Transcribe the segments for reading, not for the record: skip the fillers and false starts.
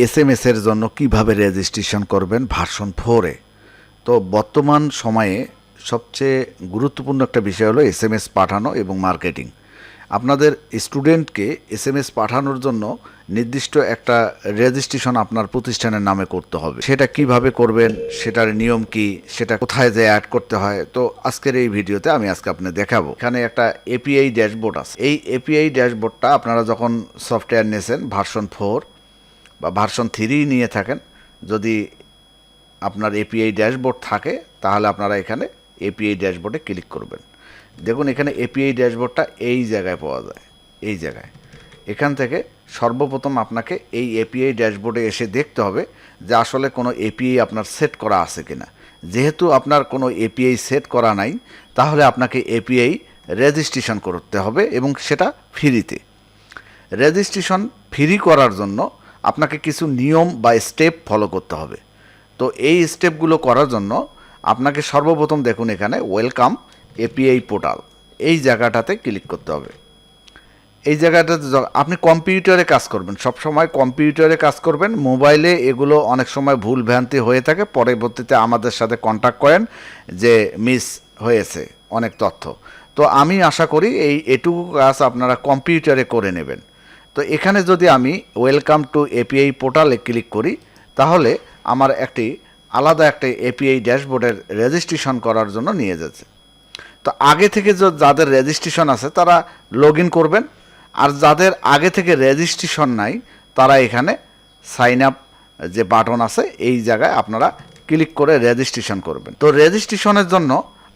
SMS এর জন্য কিভাবে রেজিস্ট্রেশন করবেন ভার্সন 4 এ। তো বর্তমান সময়ে সবচেয়ে গুরুত্বপূর্ণ একটা বিষয় হলো এসএমএস পাঠানো এবং মার্কেটিং। আপনাদের স্টুডেন্টকে এসএমএস পাঠানোর জন্য নির্দিষ্ট একটা রেজিস্ট্রেশন আপনার প্রতিষ্ঠানের নামে করতে হবে। সেটা কিভাবে করবেন, সেটার নিয়ম কি, সেটা কোথায় যেয়ে অ্যাড করতে হয়, তো আজকের এই ভিডিওতে আমি আজকে আপনাদের দেখাবো। এখানে একটা এপিআই ড্যাশবোর্ড আছে। এই এপিআই ড্যাশবোর্ডটা আপনারা যখন সফটওয়্যার নিয়েছেন ভার্সন 4 বা ভার্সন 3 নিয়ে থাকেন, যদি আপনার এপিআই ড্যাশবোর্ড থাকে তাহলে আপনারা এখানে এপিআই ড্যাশবোর্ডে ক্লিক করবেন। দেখুন এখানে এপিআই ড্যাশবোর্ডটা এই জায়গায় পাওয়া যায়, এই জায়গায়। এখান থেকে সর্বপ্রথম আপনাকে এই এপিআই ড্যাশবোর্ডে এসে দেখতে হবে যে আসলে কোনো এপিআই আপনার সেট করা আছে কিনা। যেহেতু আপনার কোনো এপিআই সেট করা নাই, তাহলে আপনাকে এপিআই রেজিস্ট্রেশন করতে হবে এবং সেটা ফ্রিতে। রেজিস্ট্রেশন ফ্রি করার জন্য আপনাকে কিছু নিয়ম বা স্টেপ ফলো করতে হবে। তো এই স্টেপগুলো করার জন্য আপনাকে সর্বপ্রথম দেখুন এখানে ওয়েলকাম এপিআই পোর্টাল, এই জায়গাটাতে ক্লিক করতে হবে। এই জায়গাটাতে আপনি কম্পিউটারে কাজ করবেন, সবসময় কম্পিউটারে কাজ করবেন। মোবাইলে এগুলো অনেক সময় ভুল ভ্রান্তি হয়ে থাকে, পরবর্তীতে আমাদের সাথে কন্ট্যাক্ট করেন যে মিস হয়েছে অনেক তথ্য। তো আমি আশা করি এটুকু কাজ আপনারা কম্পিউটারে করে নেবেন। তো এখানে যদি আমি ওয়েলকাম টু এপিআই পোর্টালে ক্লিক করি, তাহলে আমার একটি আলাদা একটা এপিআই ড্যাশবোর্ডের রেজিস্ট্রেশন করার জন্য নিয়ে যাচ্ছে। তো আগে থেকে যাদের রেজিস্ট্রেশন আছে তারা লগ ইন করবেন, আর যাদের আগে থেকে রেজিস্ট্রেশন নাই তারা এখানে সাইন আপ যে বাটন আছে এই জায়গায় আপনারা ক্লিক করে রেজিস্ট্রেশন করবেন। তো রেজিস্ট্রেশনের জন্য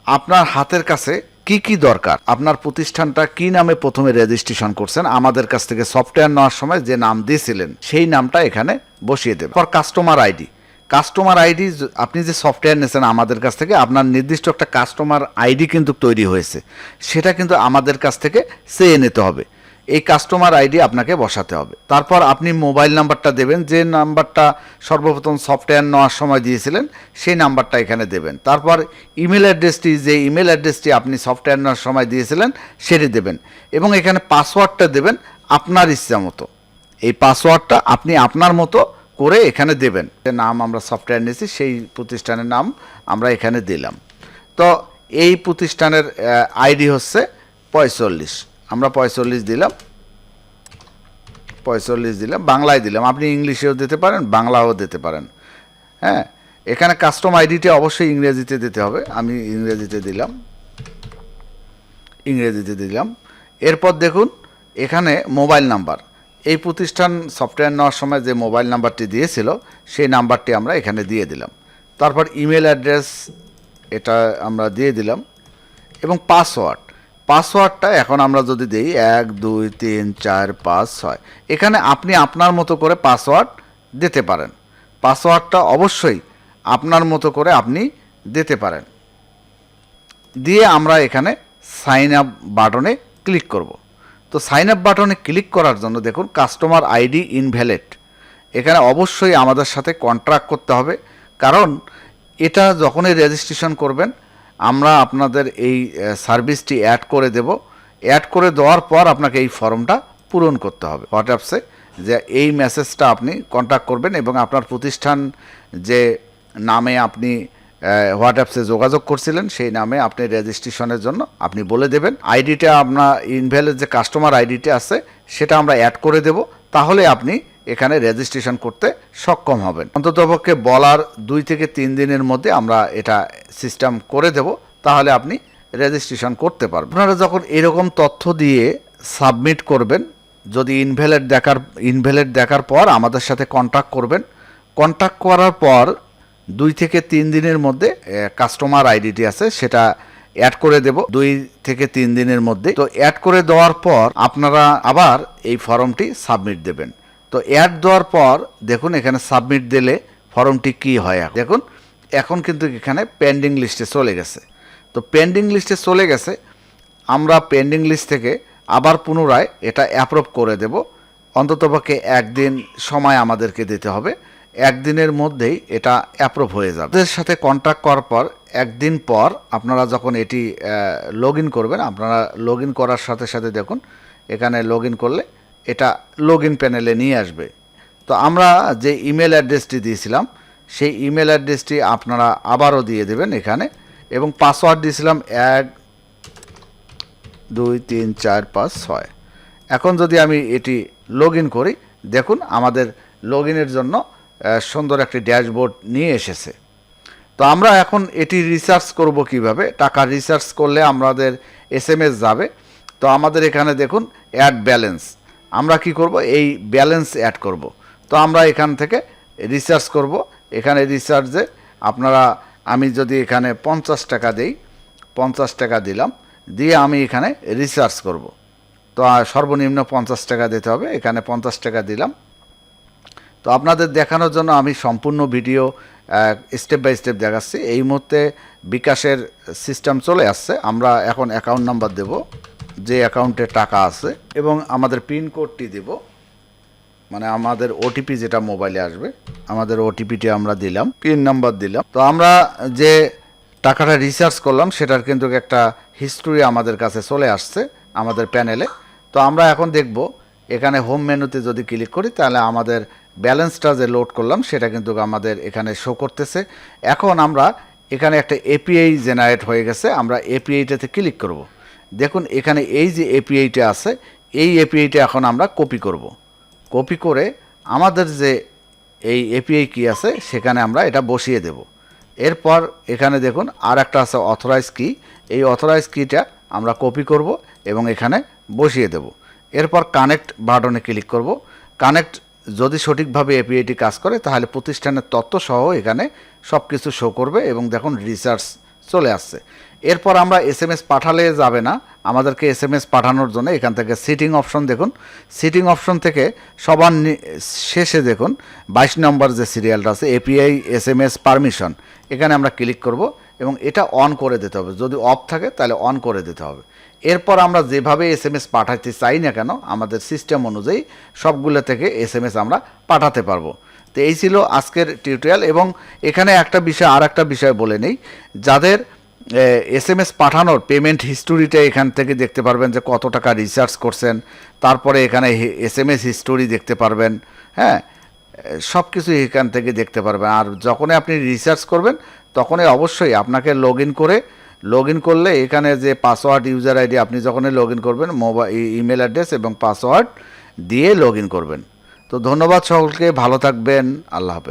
আপনার হাতের কাছে কি কি দরকার, আপনার প্রতিষ্ঠানটা কি নামে প্রথমে রেজিস্ট্রেশন করছেন, আমাদের কাছ থেকে সফটওয়্যার নেওয়ার সময় যে নাম দিয়েছিলেন সেই নামটা এখানে বসিয়ে দেবেন। For customer ID, customer ID আপনি যে সফটওয়্যার নিয়েছেন আমাদের কাছ থেকে, আপনার নির্দিষ্ট একটা কাস্টমার আইডি কিন্তু তৈরি হয়েছে, সেটা কিন্তু আমাদের কাছ থেকে চেয়ে নিতে হবে। এই কাস্টমার আইডি আপনাকে বসাতে হবে। তারপর আপনি মোবাইল নাম্বারটা দেবেন, যে নাম্বারটা সর্বপ্রথম সফটওয়্যার নেওয়ার সময় দিয়েছিলেন সেই নাম্বারটা এখানে দেবেন। তারপর ইমেল অ্যাড্রেসটি, যে ইমেল অ্যাড্রেসটি আপনি সফটওয়্যার নেওয়ার সময় দিয়েছিলেন সেটি দেবেন, এবং এখানে পাসওয়ার্ডটা দেবেন আপনার ইচ্ছা মতো। এই পাসওয়ার্ডটা আপনি আপনার মতো করে এখানে দেবেন। যে নাম আমরা সফটওয়্যার নিয়েছি সেই প্রতিষ্ঠানের নাম আমরা এখানে দিলাম। তো এই প্রতিষ্ঠানের আইডি হচ্ছে 45, আমরা 45 দিলাম, 45 দিলাম, বাংলায় দিলাম। আপনি ইংলিশেও দিতে পারেন, বাংলাও দিতে পারেন। হ্যাঁ, এখানে কাস্টম আইডিটা অবশ্যই ইংরেজিতে দিতে হবে, আমি ইংরেজিতে দিলাম। এরপর দেখুন এখানে মোবাইল নাম্বার, এই প্রতিষ্ঠান সফটওয়্যার নেওয়ার সময় যে মোবাইল নাম্বারটি দিয়েছিল সেই নাম্বারটি আমরা এখানে দিয়ে দিলাম। তারপর ইমেল অ্যাড্রেস এটা আমরা দিয়ে দিলাম, এবং পাসওয়ার্ডটা এখন আমরা যদি দিই 1 2 3 4 5 6, এখানে আপনি আপনার মতো করে পাসওয়ার্ড দিতে পারেন। পাসওয়ার্ডটা অবশ্যই আপনার মতো করে আপনি দিতে পারেন। দিয়ে আমরা এখানে সাইন আপ বাটনে ক্লিক করব। তো সাইন আপ বাটনে ক্লিক করার জন্য দেখুন কাস্টমার আইডি ইনভ্যালিড, এখানে অবশ্যই আমাদের সাথে কন্ট্রাক্ট করতে হবে, কারণ এটা যখনই রেজিস্ট্রেশন করবেন আমরা আপনাদের এই সার্ভিসটি অ্যাড করে দেব। অ্যাড করে দেওয়ার পর আপনাকে এই ফর্মটা পূরণ করতে হবে হোয়াটসঅ্যাপসে, যে এই মেসেজটা আপনি কন্ট্যাক্ট করবেন এবং আপনার প্রতিষ্ঠান যে নামে আপনি হোয়াটসঅ্যাপসে যোগাযোগ করছিলেন সেই নামে আপনি রেজিস্ট্রেশনের জন্য আপনি বলে দেবেন। আইডিটা আপনার ইনভ্যালিড যে কাস্টমার আইডিটা আছে সেটা আমরা অ্যাড করে দেব, তাহলে আপনি এখানে রেজিস্ট্রেশন করতে সক্ষম হবেন। অন্ততপক্ষে বলার 2 থেকে 3 দিনের মধ্যে আমরা এটা সিস্টেম করে দেব, তাহলে আপনি রেজিস্ট্রেশন করতে পারবেন। আপনারা যখন এরকম তথ্য দিয়ে সাবমিট করবেন, যদি ইনভ্যালিড দেখার পর আমাদের সাথে কন্ট্যাক্ট করবেন। কন্ট্যাক্ট করার পর 2 থেকে 3 দিনের মধ্যে কাস্টমার আইডিটি আছে সেটা অ্যাড করে দেব, 2 থেকে 3 দিনের মধ্যে। তো অ্যাড করে দেওয়ার পর আপনারা আবার এই ফর্মটি সাবমিট দেবেন। তো অ্যাড দেওয়ার পর দেখুন এখানে সাবমিট দিলে ফর্মটি কি হয়, দেখুন এখন কিন্তু এখানে পেন্ডিং লিস্টে চলে গেছে। তো পেন্ডিং লিস্টে চলে গেছে, আমরা পেন্ডিং লিস্ট থেকে আবার পুনরায় এটা অ্যাপ্রুভ করে দেব। অন্ততপক্ষে 1 দিন সময় আমাদেরকে দিতে হবে, 1 দিনের মধ্যেই এটা অ্যাপ্রুভ হয়ে যাবে। ওদের সাথে কন্ট্যাক্ট করার পর 1 দিন পর আপনারা যখন এটি লগ ইন করবেন, আপনারা লগ ইন করার সাথে সাথে দেখুন এখানে লগ ইন করলে এটা লগ ইন প্যানেলে নিয়ে আসবে। তো আমরা যে ইমেল অ্যাড্রেসটি দিয়েছিলাম সেই ইমেল অ্যাড্রেসটি আপনারা আবারও দিয়ে দেবেন এখানে, এবং পাসওয়ার্ড দিয়েছিলাম 1 2 3 4 5 6। এখন যদি আমি এটি লগ ইন করি, দেখুন আমাদের লগ ইনের জন্য সুন্দর একটি ড্যাশবোর্ড নিয়ে এসেছে। তো আমরা এখন এটি রিসার্চ করব কিভাবে। টাকা রিসার্চ করলে আমাদের এসএমএস যাবে। তো আমাদের এখানে দেখুন অ্যাড ব্যালেন্স, আমরা কি করব, এই ব্যালেন্স অ্যাড করব। তো আমরা এখান থেকে রিসার্চ করব। এখানে রিসার্চে আপনারা, আমি যদি এখানে 50 টাকা দেই, 50 টাকা দিলাম, দিয়ে আমি এখানে রিসার্চ করব। তো সর্বনিম্ন 50 টাকা দিতে হবে, এখানে 50 টাকা দিলাম। তো আপনাদের দেখানোর জন্য আমি সম্পূর্ণ ভিডিও স্টেপ বাই স্টেপ দেখাচ্ছি। এই মুহূর্তে বিকাশের সিস্টেম চলে আসছে। আমরা এখন অ্যাকাউন্ট নাম্বার দেব, যে অ্যাকাউন্টে টাকা আছে, এবং আমাদের পিন কোডটি দেব, মানে আমাদের ওটিপি যেটা মোবাইলে আসবে, আমাদের ওটিপিটি আমরা দিলাম, পিন নাম্বার দিলাম। তো আমরা যে টাকাটা রিসার্চ করলাম সেটার কিন্তু একটা হিস্ট্রি আমাদের কাছে চলে আসছে আমাদের প্যানেলে। তো আমরা এখন দেখব এখানে হোম মেনুতে যদি ক্লিক করি তাহলে আমাদের ব্যালেন্সটা যে লোড করলাম সেটা কিন্তু আমাদের এখানে শো করতেছে। এখন আমরা এখানে একটা এপিআই জেনারেট হয়ে গেছে, আমরা এপিআইটাতে ক্লিক করব। দেখুন এখানে এই যে এপিআইটা আছে, এই এপিআইটা এখন আমরা কপি করব। কপি করে আমাদের যে এই এপিআই কি আছে সেখানে আমরা এটা বসিয়ে দেব। এরপর এখানে দেখুন আর একটা আছে অথরাইজ কি, এই অথরাইজ কিটা আমরা কপি করব এবং এখানে বসিয়ে দেব। এরপর কানেক্ট বাটনে ক্লিক করব। কানেক্ট যদি সঠিকভাবে এপিআইটি কাজ করে তাহলে প্রতিষ্ঠানের তথ্য সহ এখানে সব কিছু শো করবে, এবং দেখুন রিসার্চ চলে আসছে। এরপর আমরা এসএমএস পাঠালে যাবে না, আমাদেরকে এসএমএস পাঠানোর জন্য এখান থেকে সিটিং অপশন, দেখুন সিটিং অপশন থেকে সবার শেষে দেখুন 22 নম্বর যে সিরিয়ালটা আছে এপিআই এসএমএস পারমিশন, এখানে আমরা ক্লিক করব এবং এটা অন করে দিতে হবে। যদি অফ থাকে তাহলে অন করে দিতে হবে। এরপর আমরা যেভাবে এসএমএস পাঠাতে চাই না কেন আমাদের সিস্টেম অনুযায়ী সবগুলো থেকে এসএমএস আমরা পাঠাতে পারবো। তো এই ছিল আজকের টিউটোরিয়াল। এবং এখানে একটা বিষয়, আর একটা বিষয় বলে নেই, যাদের এসএমএস পাঠানোর পেমেন্ট হিস্টোরিটা এখান থেকে দেখতে পারবেন যে কত টাকা রিচার্জ করছেন, তারপরে এখানে এসএমএস হিস্টোরি দেখতে পারবেন, হ্যাঁ সব কিছু এখান থেকে দেখতে পারবেন। আর যখনই আপনি রিসার্চ করবেন তখনই অবশ্যই আপনাকে লগ ইন করলে এখানে যে পাসওয়ার্ড, ইউজার আইডি, আপনি যখনই লগ ইন করবেন মোবাইল ইমেল অ্যাড্রেস এবং পাসওয়ার্ড দিয়ে লগ ইন করবেন। তো ধন্যবাদ সকলকে, ভালো থাকবেন, আল্লাহ হাফেজ।